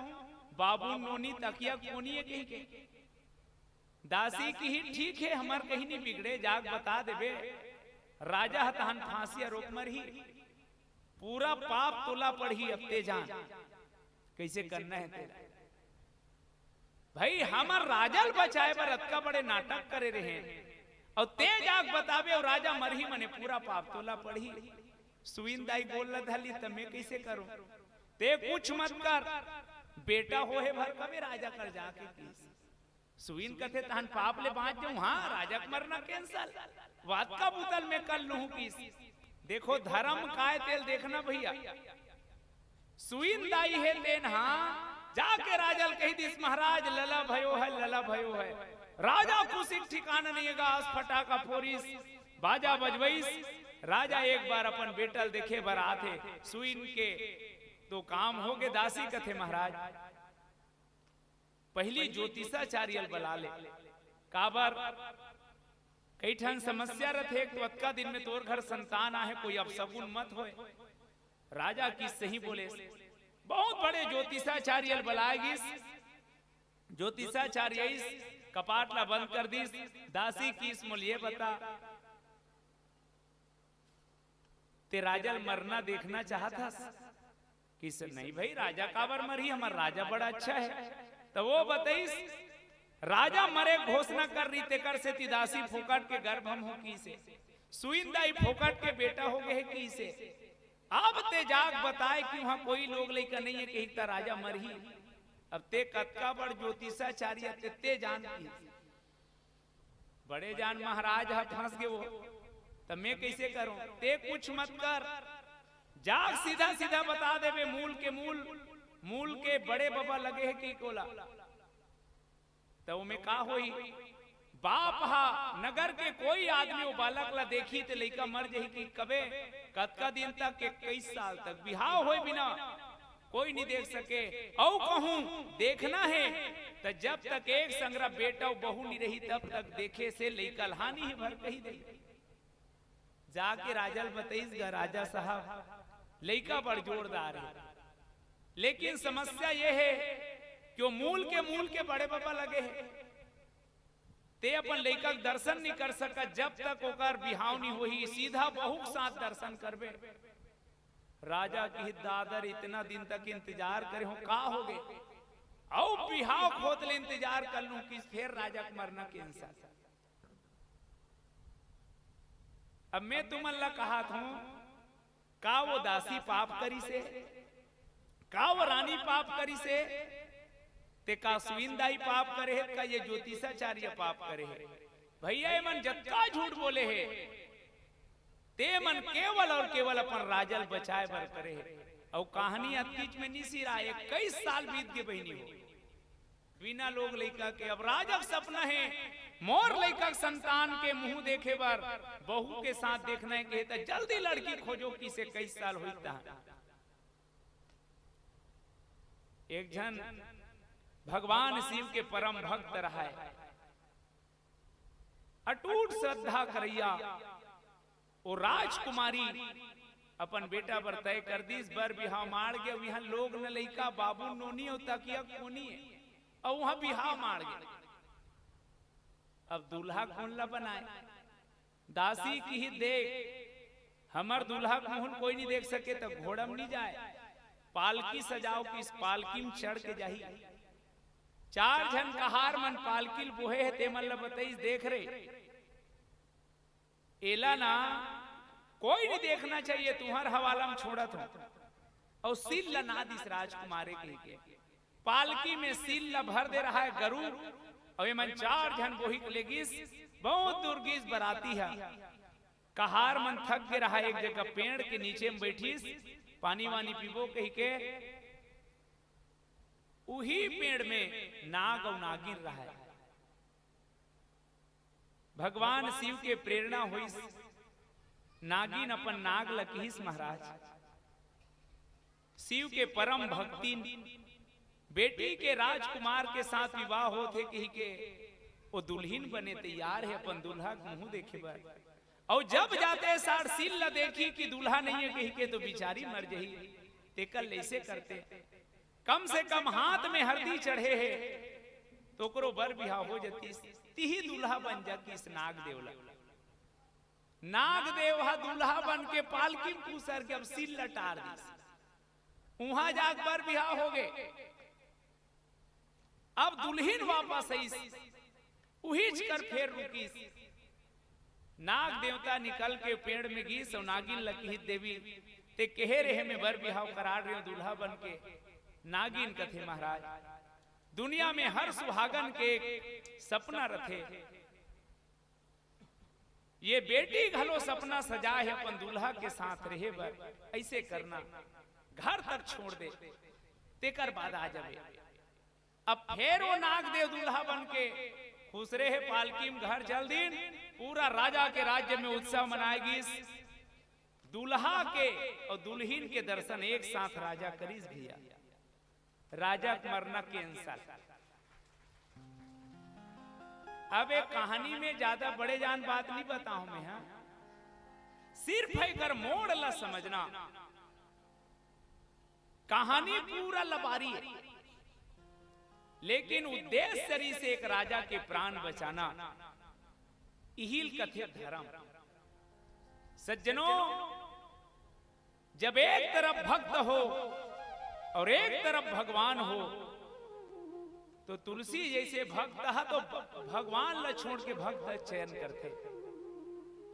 बाबू नोनी तकिया कोनी है कहीं के। दासी की ही ठीक है, हमार कहीं नहीं बिगड़े, जाग बता देबे। राजा हतहन फांसी आरोप मर ही, पूरा पाप तोला पड़ी। अब ते जान कैसे करना है तेरा भाई, हमार राजल बचाए पर अतका बड़े नाटक करे रहे और ते जाग बतावे और राजा मर ही मने पूरा पाप तोला पड़ी। सुईन दाई बोल धली तब मैं कैसे करूं, ते कुछ मत कर, बेटा हो है भर कभी राजा कर जाके पीस। सुईन कथे तहन पाप ले बाँच जाऊं, हाँ राजा मरना कैंसल, वात का बुतल में कर लूं पीस। देखो धर्म काय तेल देखना भैया। सुईन दाई है तेन हाँ जाके राजल कही दिस महाराज लला भयो है, लला भयो है। राजा कुछ ठिकाना नहीं है, घास फटाका फोरिस बाजा बजवईस। राजा एक बार अपन बेटल देखे बर आथे, सुईन के तो काम हो गए। दासी कथे महाराज पहली ज्योतिषाचार्यल बला ले, काबर कई ठन समस्या रथे तो अतका दिन में तोर घर संतान आहे, कोई अब सगुन मत होए। राजा की सही बोले, बहुत बड़े ज्योतिषाचार्यल बलागिस। ज्योतिषाचार्य कपाट ला बंद कर दिस। दासी की इस मूल्य बता, ते राजल मरना देखना चाहता किस नहीं भाई, राजा काबर मरी, हमारा राजा बड़ा अच्छा है। तो वो बताइस राजा मरे घोषणा कर रही ते कर से ती दासी फोकट के गर्भ हम हो की से, सुईन दाई फोकट के बेटा हो गए की से। अब ते जाग बताए कि वहां कोई लोग लेकर नहीं है कि राजा मर ही। अब ते कतका बड़ ज्योतिषाचार्य ते जान की बड़े जान महाराज फंस गए वो, तब मैं कैसे करूं। ते कुछ मत कर, जाग सीधा सीधा बता दे बे मूल के मूल के बड़े बाबा लगे है कि कोला। तो में का होई, बाप हा नगर के कोई आदमी वो बालक ला देखी ते लइका मर जही कि कबे कतका दिन तक के 21 साल तक बिहाव होए बिना कोई नहीं देख सके। औ कहूं देखना है तो जब तक एक संग्रह बेटा बहू नहीं रही तब तक देखे से लइका हानि ही भर कही दे। जाके राजल बताइस गा राजा साहब लइका बड़ जोरदार है, लेकिन समस्या ये है कि मूल के बड़े बाबा लगे है, ते अपन लइका दर्शन नहीं कर सका जब तक ओकर बिहाव नहीं होई। सीधा बहू के साथ दर्शन करबे। राजा की दादर इतना दिन तक इंतजार करे हो, का हो गए औ बिहाव खोद ले इंतजार कर लूं कि फिर राजा को मरना कैंसर। अब मैं तुमल्ला कहा था का वो दासी पाप करी से, का वो रानी पाप करी से, ते का सुईन दाई पाप करे है, का ये ज्योतिषाचार्य पाप करे है। भैया ये मन जत्का झूठ बोले है, ते मन केवल और केवल अपन राजल बचाए बर करे है। और कहानी अतीत में निसी रहा है, 21 साल बीत के बहनी हो बिना लोग लइका के। अब राजा सपना है मोर लइका संतान के मुंह देखे बार बहू के साथ देखना है कहता जल्दी लड़की खोजो किसे 21 साल होता। एक जन भगवान शिव के परम भक्त रहा है, अटूट श्रद्धा करैया। वो राजकुमारी अपन बेटा बर तय कर दीस बर बिहाव मार गए। यहाँ लोग न लइका बाबू नोनी होता कि कोनी है और वहां बिहाव मार गए। अब दूल्हा कौन ला बनाए? दासी की ही देख हमर दूल्हा मोहन कोई नहीं देख सके तो घोड़म नहीं जाए। पालकी सजाओ कि इस पालकी में चढ़ के जाही। 4 जन कहार मन पालकी बोहे है ते मन ला बताइस देख रहे एला ना कोई नहीं देखना चाहिए तुम्हार हवाला में छोड़ा था। और सील ला ना दिस राजकुमारे के पालकी में सील ला भर दे रहा है गरुड़। और मन 4 जन बोही लेगिस बहुत दूर गिस बराती है। कहार मन थक के रहा एक जगह पेड़ के नीचे में बैठीस पानी वानी पीबो कही के। उही पेड़ में नाग और नागिन रहा है। भगवान शिव के प्रेरणा हुई नागिन अपन नाग लकीस महाराज शिव के परम भक्ति बेटी के राजकुमार के साथ विवाह होते कही के वो दुल्हन बने तैयार है अपन दूल्हा मुंह देखे बार। और जब जाते सार सील ला देखी कि दूल्हा नहीं है कही के तो बिचारी मर जही। तेकल ऐसे करते कम से कम हाथ में हल्दी चढ़े है तो करो बर बिहाव हो जाती तिही दूल्हा बन जाती इस नाग देवला। नाग देवहा दूल्हा बन के पालकी में पूसर के अब सील लटार दी। वहां जाग बर बिहाव हो गए। अब दुल्हन वापस आई उहीच कर फेर रुकी। नाग देवता निकल के पेड़ में गीस और नागिन लकी देवी ते कहे रहे में बर बिहाव करा रहे हो दूल्हा बन के। नागिन कथे महाराज दुनिया में हर सुहागन के सपना रथे। ये बेटी घलो सपना सजा है अपन दूल्हा के साथ रहे बर। ऐसे करना घर तक छोड़ दे तेकर बाद आ जावे। अब फिर वो नाग देव दूल्हा बन के खुश रहे पालकी में घर चल दिन। पूरा राजा के राज्य में उत्सव मनाएगी। दूल्हा के और दुल्हन के दर्शन एक साथ राजा करीस भैया। राजा मरना के अंसार अब एक कहानी में ज्यादा बड़े जान बात नहीं बताऊं मैं। हाँ सिर्फ अगर मोड़ ला समझना कहानी पूरा लबारी है लेकिन उद्देश्य से एक राजा के प्राण बचाना इहिल कथे धर्म। सज्जनों जब एक तरफ भक्त हो और एक तरफ भगवान हो तो तुलसी जैसे भक्त है तो भगवान ला छोड़ के भक्त चयन करते।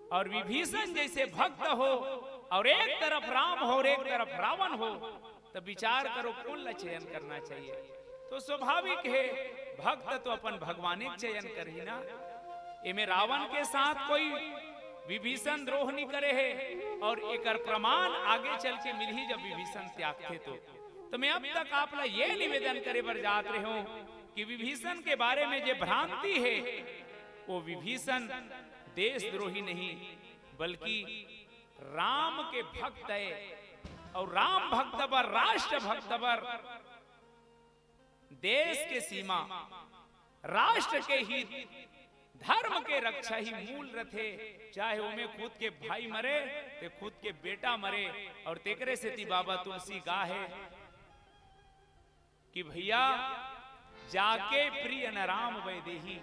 और विभीषण जैसे भक्त हो और एक तरफ राम हो और एक तरफ रावण हो तो विचार करो कौन ला चयन करना चाहिए। तो स्वाभाविक है भक्त तो अपन भगवान के चयन कर ही ना। इमे रावण के साथ कोई विभीषण द्रोह नहीं करे है और एक प्रमाण आगे चल के मिल ही जब विभीषण त्यागते तो मैं अब तक आप ला ये निवेदन करे बर जात रहे हूं कि विभीषण के बारे में जो भ्रांति है वो विभीषण देशद्रोही नहीं बल्कि राम के भक्त है। और राम भक्त बर राष्ट्र भक्त बर देश के सीमा राष्ट्र के हित धर्म के रक्षा ही मूल रथे। चाहे उमे खुद के भाई मरे ते खुद के बेटा मरे। और तेकरे से ती बाबा तुलसी गाहे कि भैया जाके प्रिय न राम वैदेही।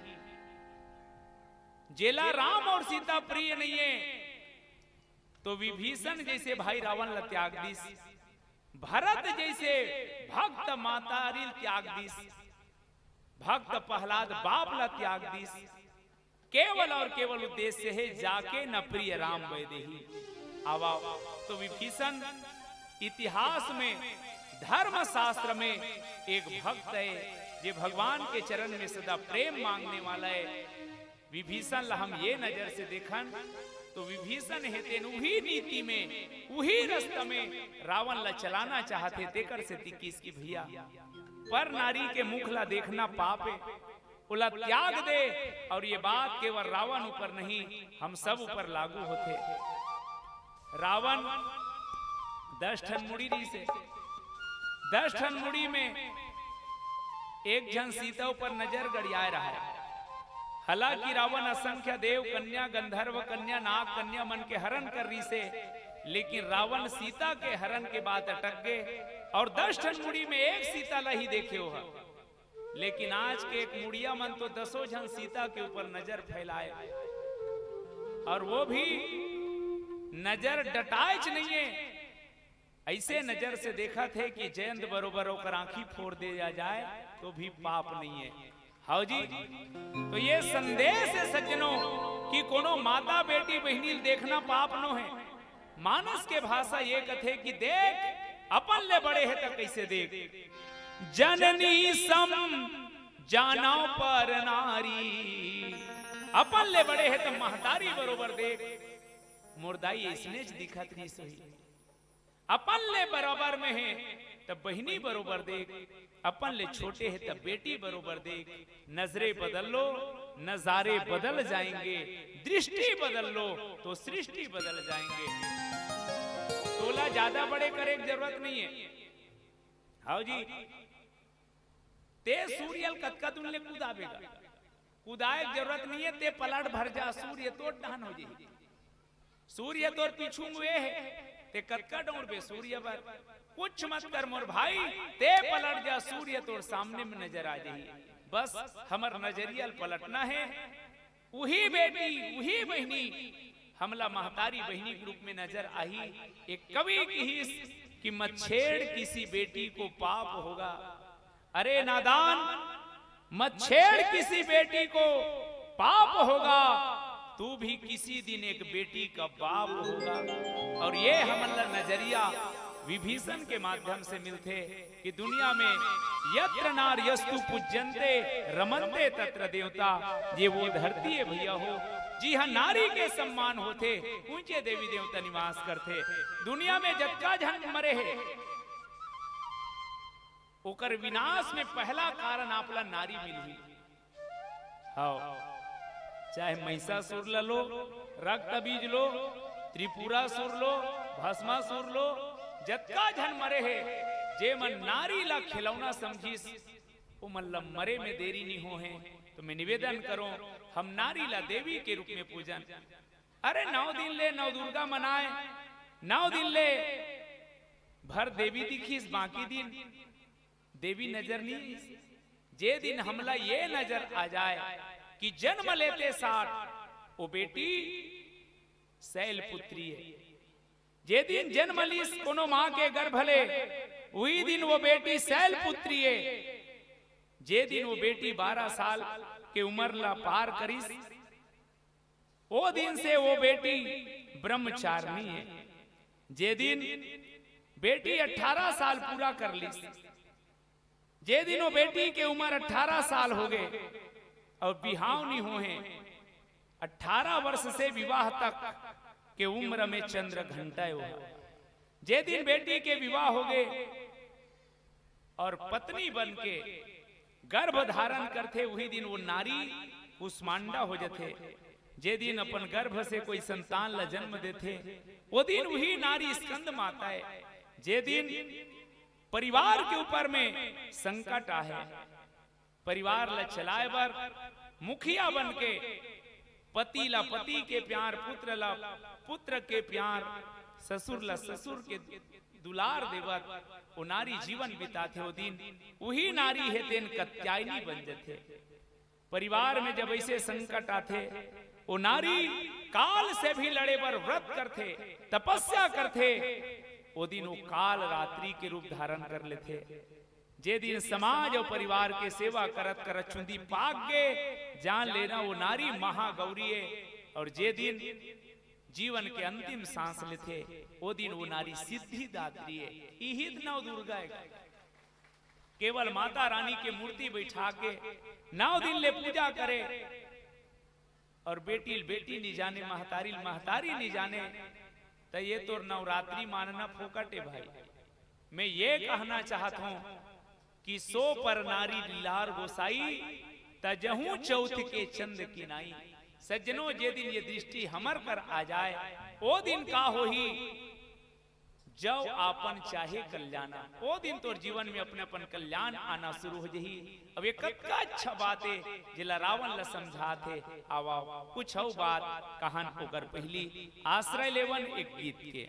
जेला राम और सीता प्रिय नहीं है तो विभीषण जैसे भाई रावण ला त्याग दीस। भरत जैसे भक्त मातारिल त्याग दीस। भक्त प्रहलाद बाप ला त्याग दीस। केवल और केवल उद्देश्य है जाके न प्रिय राम वैदेही। आवा तो विभीषण इतिहास में धर्म शास्त्र में एक भक्त है जो भगवान के चरण में सदा प्रेम मांगने वाला है। विभीषण ला हम ये नजर से देखन तो विभीषण हेते उही नीति में उही रास्ता में रावण ला चलाना चाहते तेकर से तिक्कीस की भैया पर नारी के मुख ला देखना पाप है उला त्याग दे। और ये बात केवल रावण ऊपर नहीं हम सब ऊपर लागू होते। रावण 10 ठन मुड़ी से 10 ठन मुड़ी में एक जन सीता ऊपर नजर गड़ियाए रहा है। हालांकि रावण असंख्य देव कन्या गंधर्व कन्या नाग कन्या मन के हरण कर रही से लेकिन रावण सीता के हरण के बाद अटक गए और 10 ठन मुड़ी में एक सीता ला ही देखे हो। लेकिन आज के एक मुड़िया मन तो 10 जन सीता के ऊपर नजर फैलाए, और वो भी नजर डटाइच नहीं है, ऐसे नजर से देखा थे कि जयंत बरोबर होकर आंखी फोड़ दिया जाए तो भी पाप नहीं है। हाँ जी, तो ये संदेश है सज्जनों कि कोनो माता बेटी बहनी देखना पाप नो है। मानस के भाषा ये कथे कि देख अपन ले बड़े है तो कैसे देख, जननी सम जाना पर नारी, अपन ले बड़े है तो महतारी बरोबर देख, मुर्दाई इसने दिखत नहीं सही। अपन ले बराबर में है तब बहिनी बरोबर देख, अपन ले छोटे है तब बेटी बरोबर देख। नजरे बदल लो नजारे बदल जाएंगे, दृष्टि बदल लो तो सृष्टि बदल जाएंगे। तोला ज्यादा बड़े करे की जरूरत नहीं है। हाँ जी, ते सूर्यल कतका तुमने कूदावेगा, कूदाए जरूरत नहीं है, ते पलट भर जा, सूर्य तो डहान हो जाए, सूर्य तो पीछू हुए है, ते कतका दौड़ बे सूर्य पर, कुछ मत कर मोर भाई, ते पलट जा, सूर्य तोर सामने में नजर आ जाइए। बस हमर नजरिया पलटना है। वही बेटी वही बहनी हमला महतारी बहनी के रूप में नजर आई। एक कवि की हिस कि मत छेड़ किसी बेटी को पाप होगा। अरे नादान, मत छेड़ किसी बेटी को पाप होगा, तू भी किसी दिन एक बेटी का बाप होगा। और ये हमारा नजरिया विभीषण के माध्यम से मिलते कि दुनिया में यत्र नार्यस्तु पूज्यन्ते रमन्ते तत्र देवता, ये वो धरती है भैया हो। जी हाँ, नारी के सम्मान होते, ऊंचे देवी देवता निवास करते। दुनिया में जक्का झन मरे है, ओकर विनाश में पहला कारण आपला नारी मिली। हाँ, चाहे महिषासुर लो, रक्त बीज लो, त्रिपुरासुर लो, भस्मासुर लो, जत्का झन मरे है, जे मन नारी ला खिलौना समझीस वो मतलब मरे में देरी नहीं हो है। तो मैं निवेदन करूं, हम नारी ला देवी के रूप में पूजन। अरे 9 दिन ले 9 दुर्गा मनाए, 9 दिन ले भर देवी दिखीस, बाकी दिन देवी नजर नहीं। जे दिन हमला ये नजर आ जाए कि जन्म लेते साथ वो बेटी शैल पुत्री है, जे दिन जन्म लीस कोनो मां के गर्भ ले, वही दिन वो बेटी शैल पुत्री है। जे दिन वो बेटी 12 साल के उम्र ला पार करीस, वो दिन से वो बेटी ब्रह्मचारिणी है। जे दिन बेटी 18 साल पूरा कर लीस, जे दिन वो बेटी के उम्र 18 साल हो गए और बिहाव नहीं हो है, 18 वर्ष से विवाह तक के उम्र में चंद्र घंटा हुआ। जे दिन बेटी के विवाह हो गए और पत्नी बन के गर्भ धारण करते, वही दिन वो नारी कुष्मांडा हो जाते। जे दिन अपन गर्भ से कोई संतान ला जन्म देते, वो दिन वही नारी स्कंद माता है। जे दिन परिवार के ऊपर में संकट आहे, परिवार ला चलाए बर मुखिया बन के पति ला पति के प्यार, पुत्र ला पुत्र के प्यार, ससुर ला ससुर के दुलार देवत वो नारी जीवन बिताते। हो दिन वही नारी है तेन कत्यायनी बन जाते। परिवार में जब ऐसे संकट आते, वो नारी काल से भी लड़े बर व्रत करते, तपस्या करते। वो दिन वो काल रात्रि के रूप धारण कर लेते। जे दिन समाज और परिवार के सेवा करत करत चुंदी पाक गए, जान लेना वो नारी महागौरी है। और जे दिन जीवन के अंतिम सांस लेते, वो दिन वो नारी सिद्धिदात्री है। यही नव दुर्गा है। केवल माता रानी के मूर्ति बैठा के 9 दिन ले पूजा करे, और बेटी बेटी नहीं जाने, महतारी महतारी नहीं जाने, तो ये तो नवरात्रि मानना फोकट है भाई। मैं ये कहना चाहता हूं कि 100 पर नारी लार गोसाई, तजहू चौथ के चंद की नाई। सज्जनों, जे दिन ये दृष्टि हमर पर आ जाए, वो दिन का हो ही जब आपन चाहे कल्याणा, वो दिन तोर जीवन में अपने अपन कल्याण आना शुरू हो जही। अब एक अच्छा बात है जिला रावण ला समझाते आवा कुछ बात कहान होकर पहली आश्रय लेवन एक गीत के।